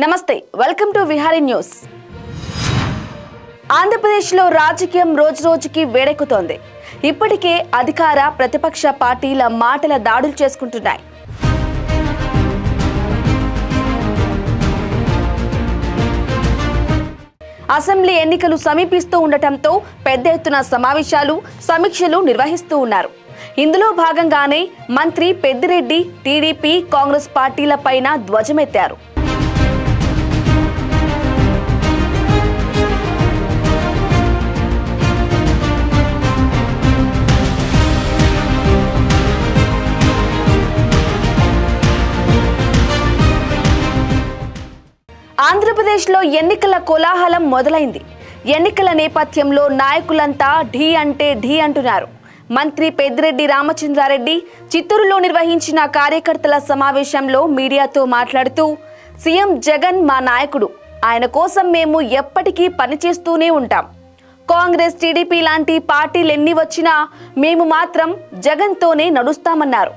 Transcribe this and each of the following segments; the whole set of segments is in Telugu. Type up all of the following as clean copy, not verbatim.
నమస్తే వెల్కమ్ టు విహారీ న్యూస్. ఆంధ్రప్రదేశ్లో రాజకీయం రోజురోజుకి వేడెక్కుతోంది. ఇప్పటికే అధికార ప్రతిపక్ష పార్టీల మాటల దాడులు చేసుకుంటున్నాయి. అసెంబ్లీ ఎన్నికలు సమీపిస్తూ ఉండటంతో పెద్ద ఎత్తున సమావేశాలు, సమీక్షలు నిర్వహిస్తూ ఉన్నారు. ఇందులో భాగంగానే మంత్రి పెద్దిరెడ్డి టీడీపీ, కాంగ్రెస్ పార్టీలపైన ధ్వజమెత్తారు. ఆంధ్రప్రదేశ్లో ఎన్నికల కోలాహలం మొదలైంది. ఎన్నికల నేపథ్యంలో నాయకులంతా ఢీ అంటే ఢీ అంటున్నారు. మంత్రి పెద్దిరెడ్డి రామచంద్రారెడ్డి చిత్తూరులో నిర్వహించిన కార్యకర్తల సమావేశంలో మీడియాతో మాట్లాడుతూ, సీఎం జగన్ మా నాయకుడు, ఆయన కోసం మేము ఎప్పటికీ పనిచేస్తూనే ఉంటాం. కాంగ్రెస్, టీడీపీ లాంటి పార్టీలు ఎన్ని వచ్చినా మేము మాత్రం జగన్తోనే నడుస్తామన్నారు.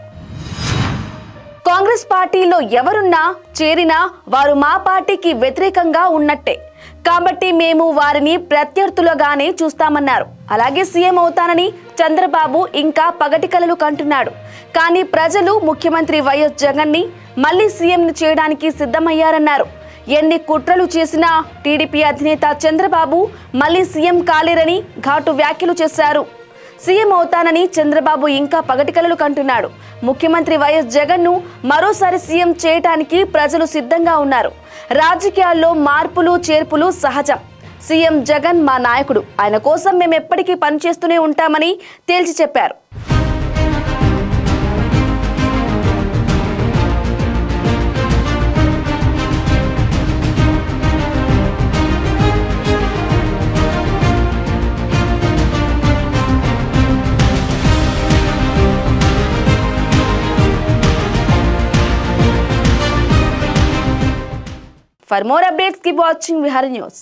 కాంగ్రెస్ పార్టీలో ఎవరున్నా చేరినా వారు మా పార్టీకి వ్యతిరేకంగా ఉన్నట్టే, కాబట్టి మేము వారిని ప్రత్యర్థులుగానే చూస్తామన్నారు. అలాగే సీఎం అవుతానని చంద్రబాబు ఇంకా పగటి కలలు కంటున్నాడు. కానీ ప్రజలు ముఖ్యమంత్రి వైఎస్ జగన్ని మళ్లీ సీఎంను చేయడానికి సిద్ధమయ్యారన్నారు. ఎన్ని కుట్రలు చేసినా టీడీపీ అధినేత చంద్రబాబు మళ్లీ సీఎం కాలేరని ఘాటు వ్యాఖ్యలు చేశారు. సీఎం అవుతానని చంద్రబాబు ఇంకా పగటి కలలు కంటున్నాడు. ముఖ్యమంత్రి వైఎస్ జగన్ను మరోసారి సీఎం చేయడానికి ప్రజలు సిద్ధంగా ఉన్నారు. రాజకీయాల్లో మార్పులు చేర్పులు సహజం. సీఎం జగన్ మా నాయకుడు, ఆయన కోసం మేము ఎప్పటికీ పనిచేస్తూనే ఉంటామని తేల్చి చెప్పారు. For more updates, keep watching Vihaరీ News.